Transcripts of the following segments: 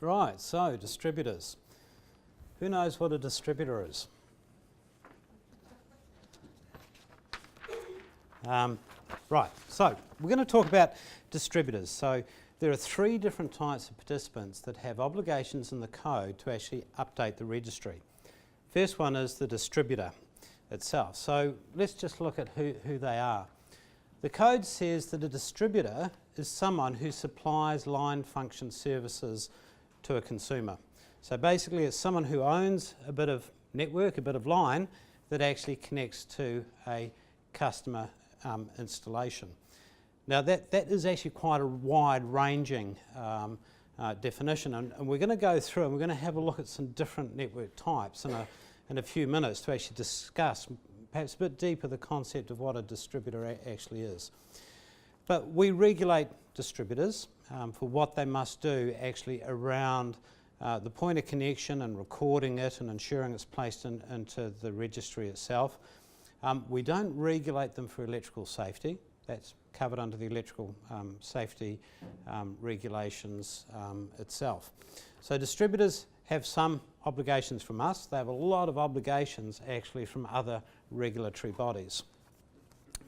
Right, so distributors. Who knows what a distributor is? Right, so we're going to talk about distributors. So there are three different types of participants that have obligations in the code to actually update the registry. First one is the distributor itself. So let's just look at who they are. The code says that a distributor is someone who supplies line function services to a consumer. So basically it's someone who owns a bit of network, a bit of line that actually connects to a customer installation. Now that is actually quite a wide-ranging definition, and we're going to go through and we're going to have a look at some different network types in a few minutes to actually discuss perhaps a bit deeper the concept of what a distributor actually is. But we regulate distributors for what they must do actually around the point of connection and recording it and ensuring it's placed into the registry itself. We don't regulate them for electrical safety. That's covered under the electrical safety regulations itself. So distributors have some obligations from us. They have a lot of obligations actually from other regulatory bodies.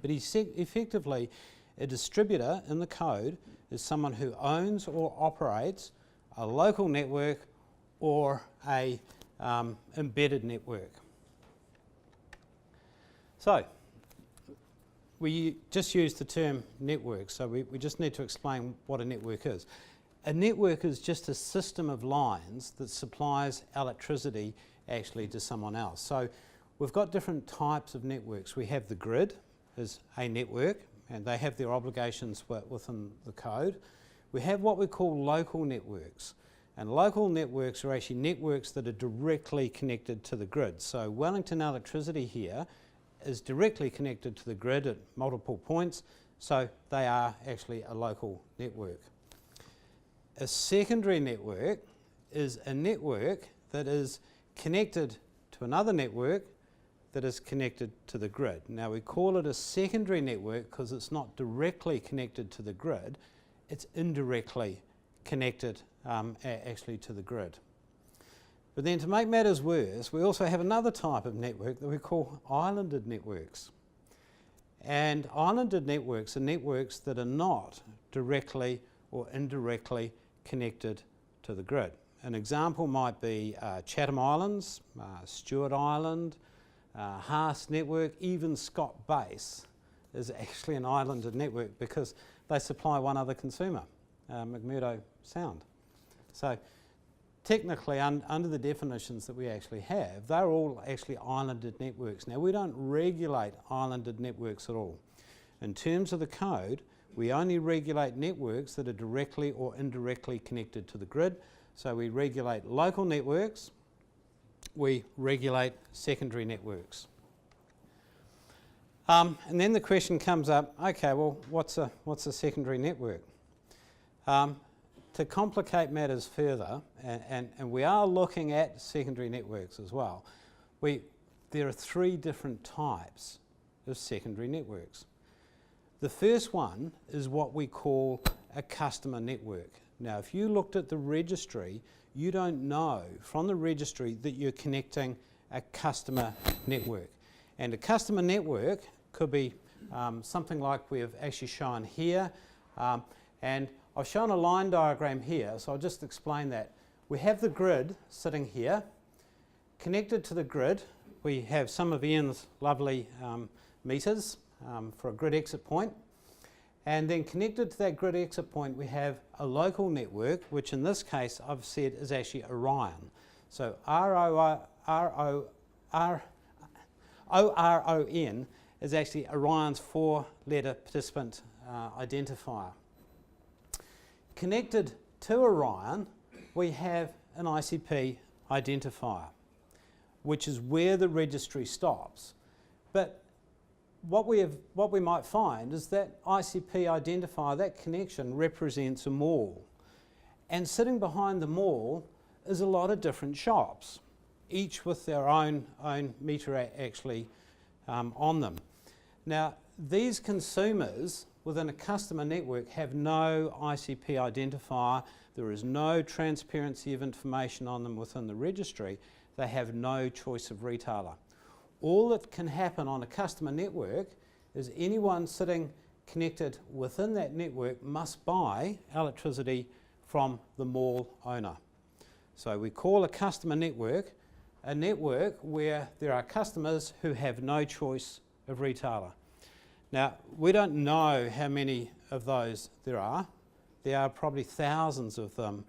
But effectively, a distributor in the code is someone who owns or operates a local network or a embedded network. So we just use the term network, so we just need to explain what a network is. A network is just a system of lines that supplies electricity actually to someone else. So we've got different types of networks. We have the grid as a network, and they have their obligations within the code. We have what we call local networks, and local networks are actually networks that are directly connected to the grid. So Wellington Electricity here is directly connected to the grid at multiple points, so they are actually a local network. A secondary network is a network that is connected to another network that is connected to the grid. Now we call it a secondary network because it's not directly connected to the grid, it's indirectly connected actually to the grid. But then to make matters worse, we also have another type of network that we call islanded networks. And islanded networks are networks that are not directly or indirectly connected to the grid. An example might be Chatham Islands, Stewart Island, Haas Network, even Scott Base is actually an islanded network because they supply one other consumer, McMurdo Sound. So technically, under the definitions that we actually have, they're all actually islanded networks. Now, we don't regulate islanded networks at all. In terms of the code, we only regulate networks that are directly or indirectly connected to the grid. So we regulate local networks, we regulate secondary networks. And then the question comes up, okay, well, what's a secondary network? To complicate matters further, and we are looking at secondary networks as well, there are three different types of secondary networks. The first one is what we call a customer network. Now, if you looked at the registry, you don't know from the registry that you're connecting a customer network. And a customer network could be something like we have actually shown here. And I've shown a line diagram here, so I'll just explain that. We have the grid sitting here. Connected to the grid, we have some of Ian's lovely meters for a grid exit point. And then connected to that grid exit point, we have a local network, which in this case I've said is actually Orion. So ORON is actually Orion's four-letter participant identifier. Connected to Orion, we have an ICP identifier, which is where the registry stops. But what we might find is that ICP identifier, that connection, represents a mall. And sitting behind the mall is a lot of different shops, each with their own meter actually on them. Now, these consumers within a customer network have no ICP identifier, there is no transparency of information on them within the registry, they have no choice of retailer. All that can happen on a customer network is anyone sitting connected within that network must buy electricity from the mall owner. So we call a customer network a network where there are customers who have no choice of retailer. Now, we don't know how many of those there are. There are probably thousands of them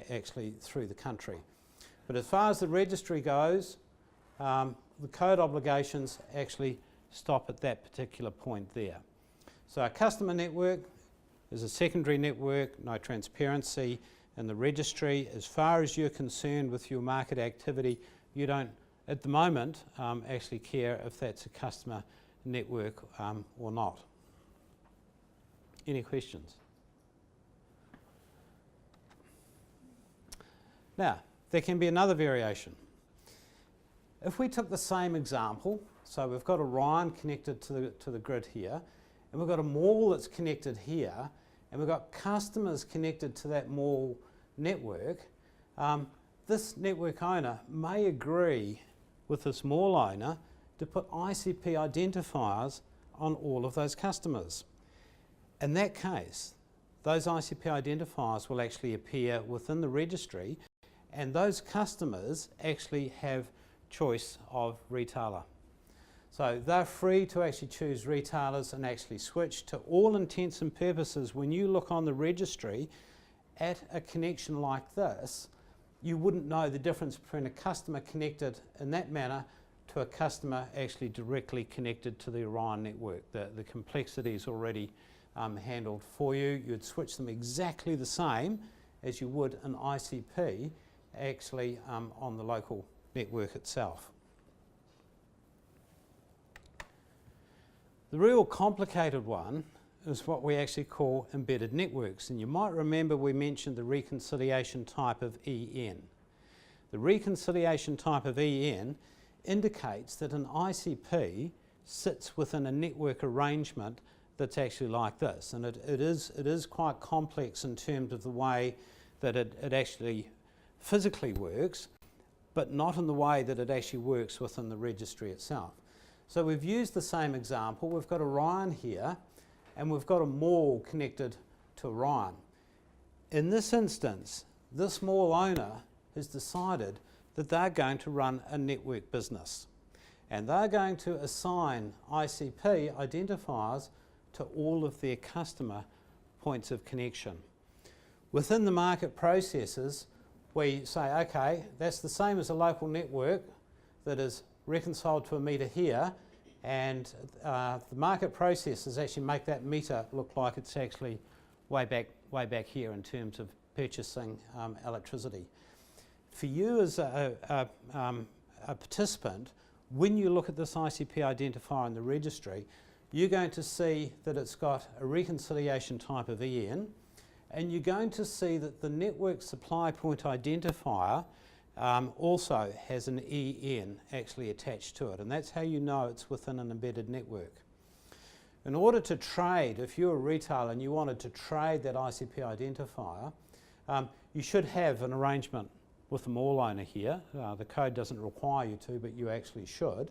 actually through the country. But as far as the registry goes, the code obligations actually stop at that particular point there. So a customer network is a secondary network, no transparency in the registry. As far as you're concerned with your market activity, you don't, at the moment, actually care if that's a customer network or not. Any questions? Now, there can be another variation. If we took the same example, so we've got Orion connected to the grid here, and we've got a mall that's connected here, and we've got customers connected to that mall network, this network owner may agree with this mall owner to put ICP identifiers on all of those customers. In that case, those ICP identifiers will actually appear within the registry, and those customers actually have choice of retailer. So they're free to actually choose retailers and actually switch. To all intents and purposes, when you look on the registry at a connection like this, you wouldn't know the difference between a customer connected in that manner to a customer actually directly connected to the Orion network. The complexity is already handled for you. You'd switch them exactly the same as you would an ICP actually on the local network itself. The real complicated one is what we actually call embedded networks, and you might remember we mentioned the reconciliation type of EN. The reconciliation type of EN indicates that an ICP sits within a network arrangement that's actually like this, and it is quite complex in terms of the way that it actually physically works, but not in the way that it actually works within the registry itself. So we've used the same example. We've got Orion here, and we've got a mall connected to Orion. In this instance, this mall owner has decided that they're going to run a network business, and they're going to assign ICP identifiers to all of their customer points of connection. Within the market processes, we say, okay, that's the same as a local network that is reconciled to a meter here, and the market processes actually make that meter look like it's actually way back here in terms of purchasing electricity. For you as a participant, when you look at this ICP identifier in the registry, you're going to see that it's got a reconciliation type of EN, and you're going to see that the network supply point identifier also has an EN actually attached to it, and that's how you know it's within an embedded network. In order to trade, if you're a retailer and you wanted to trade that ICP identifier, you should have an arrangement with the mall owner here. The code doesn't require you to, but you actually should.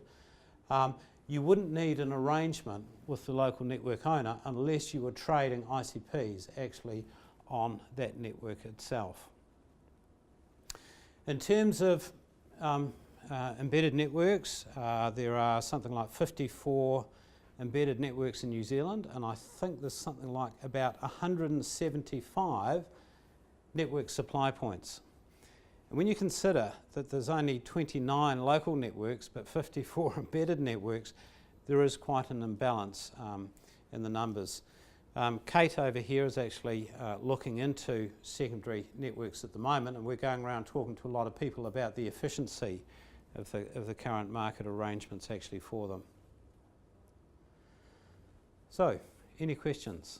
You wouldn't need an arrangement with the local network owner unless you were trading ICPs actually on that network itself. In terms of embedded networks, there are something like 54 embedded networks in New Zealand, and I think there's something like about 175 network supply points. And when you consider that there's only 29 local networks but 54 embedded networks, there is quite an imbalance in the numbers. Kate over here is actually looking into secondary networks at the moment, and we're going around talking to a lot of people about the efficiency of the current market arrangements actually for them. So, any questions?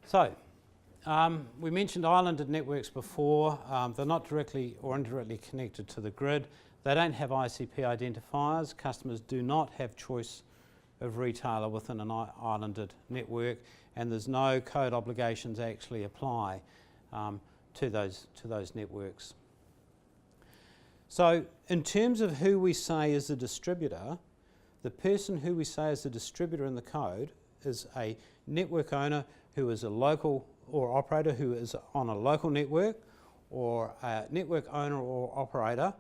So, we mentioned islanded networks before. They're not directly or indirectly connected to the grid. They don't have ICP identifiers. Customers do not have choice of retailer within an islanded network, and there's no code obligations actually apply to those networks. So in terms of who we say is a distributor, the person who we say is a distributor in the code is a network owner who is a local or operator who is on a local network, or a network owner or operator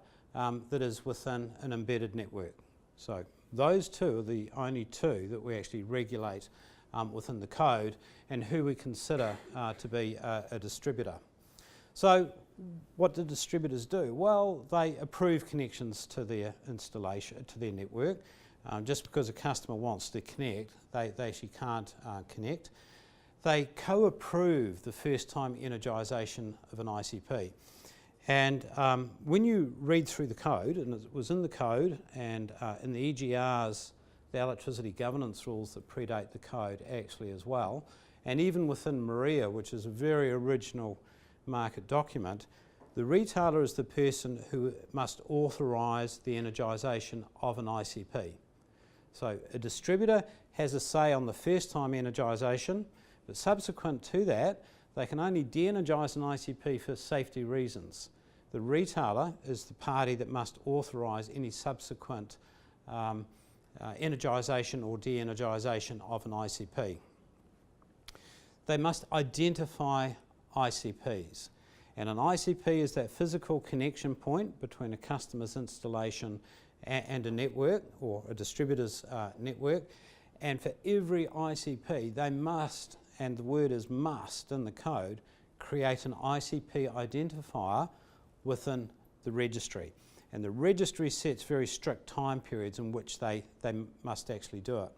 that is within an embedded network. So those two are the only two that we actually regulate within the code and who we consider to be a distributor. So what do distributors do? Well, they approve connections to their installation, to their network. Just because a customer wants to connect, they actually can't connect. They co-approve the first time energisation of an ICP. And when you read through the code, and it was in the code and in the EGRs, the electricity governance rules that predate the code actually as well, and even within Maria, which is a very original market document, the retailer is the person who must authorise the energisation of an ICP. So a distributor has a say on the first time energisation, but subsequent to that, they can only de-energise an ICP for safety reasons. The retailer is the party that must authorise any subsequent energisation or de-energisation of an ICP. They must identify ICPs, and an ICP is that physical connection point between a customer's installation and a network or a distributor's network, and for every ICP they must, and the word is must in the code, create an ICP identifier within the registry. And the registry sets very strict time periods in which they must actually do it.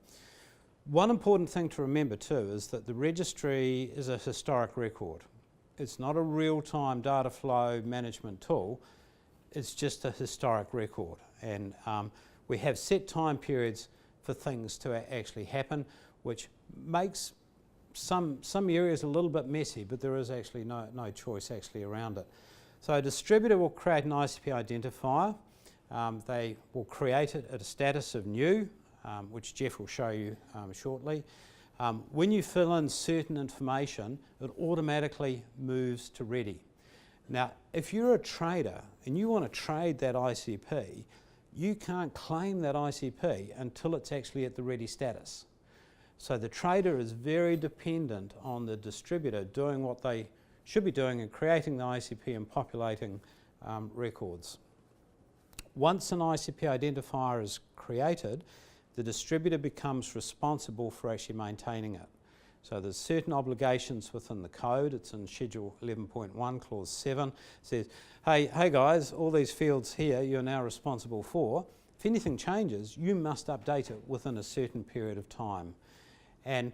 One important thing to remember too is that the registry is a historic record. It's not a real-time data flow management tool, it's just a historic record. And we have set time periods for things to actually happen, which makes some areas a little bit messy, but there is actually no choice actually around it. So a distributor will create an ICP identifier. They will create it at a status of new, which Jeff will show you shortly. When you fill in certain information, it automatically moves to ready. Now, if you're a trader and you want to trade that ICP, you can't claim that ICP until it's actually at the ready status. So the trader is very dependent on the distributor doing what they should be doing and creating the ICP and populating records. Once an ICP identifier is created, the distributor becomes responsible for actually maintaining it. So there's certain obligations within the code. It's in Schedule 11.1, Clause 7. It says, hey guys, all these fields here you're now responsible for. If anything changes, you must update it within a certain period of time. And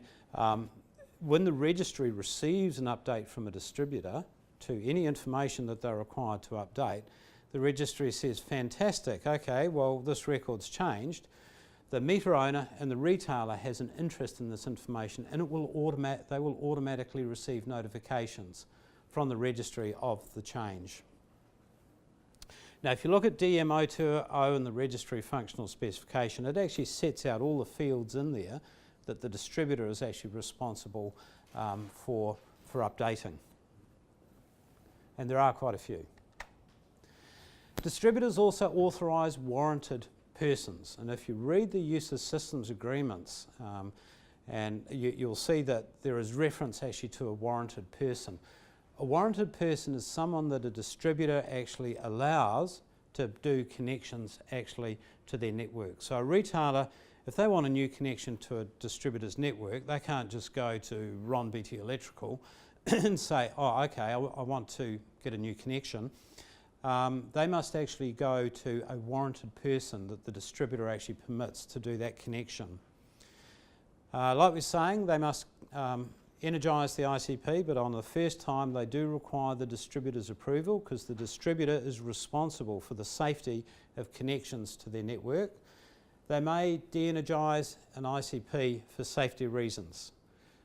when the registry receives an update from a distributor to any information that they're required to update, the registry says, fantastic, okay, well this record's changed. The meter owner and the retailer has an interest in this information, and they will automatically receive notifications from the registry of the change. Now if you look at DM020 and the registry functional specification, it actually sets out all the fields in there that the distributor is actually responsible for updating. And there are quite a few. Distributors also authorise warranted persons, and if you read the use of systems agreements, and you'll see that there is reference actually to a warranted person. A warranted person is someone that a distributor actually allows to do connections actually to their network. So a retailer, if they want a new connection to a distributor's network, they can't just go to Ron BT Electrical and say, oh okay, I want to get a new connection. They must actually go to a warranted person that the distributor actually permits to do that connection. Like we're saying, they must energise the ICP, but on the first time they do require the distributor's approval because the distributor is responsible for the safety of connections to their network. They may de-energise an ICP for safety reasons.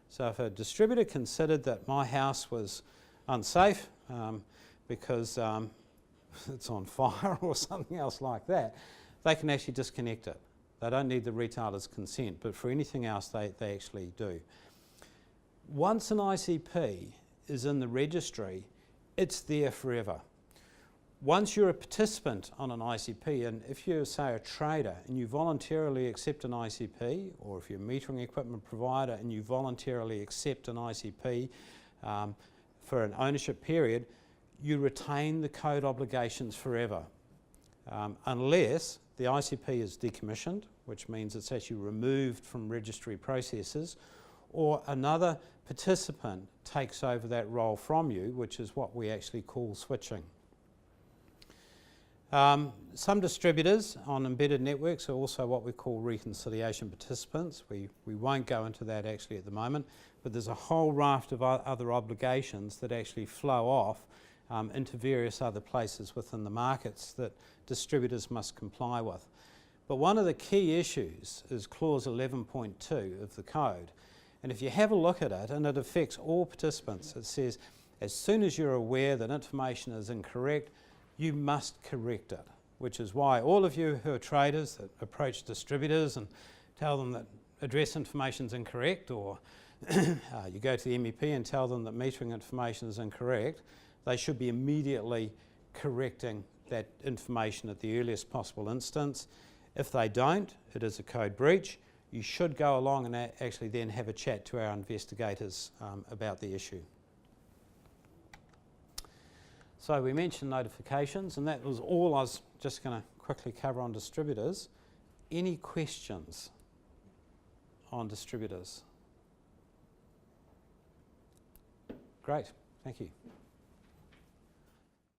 So if a distributor considered that my house was unsafe because it's on fire or something else like that, they can actually disconnect it. They don't need the retailer's consent, but for anything else they actually do. Once an ICP is in the registry, it's there forever. Once you're a participant on an ICP, and if you're, say, a trader and you voluntarily accept an ICP, or if you're a metering equipment provider and you voluntarily accept an ICP for an ownership period, you retain the code obligations forever, unless the ICP is decommissioned, which means it's actually removed from registry processes, or another participant takes over that role from you, which is what we actually call switching. Some distributors on embedded networks are also what we call reconciliation participants. We won't go into that actually at the moment, but there's a whole raft of other obligations that actually flow off into various other places within the markets that distributors must comply with. But one of the key issues is clause 11.2 of the code. And if you have a look at it, and it affects all participants, it says as soon as you're aware that information is incorrect, you must correct it, which is why all of you who are traders that approach distributors and tell them that address information is incorrect, or you go to the MEP and tell them that metering information is incorrect, they should be immediately correcting that information at the earliest possible instance. If they don't, it is a code breach. You should go along and actually then have a chat to our investigators about the issue. So we mentioned notifications, and that was all I was just going to quickly cover on distributors. Any questions on distributors? Great, thank you.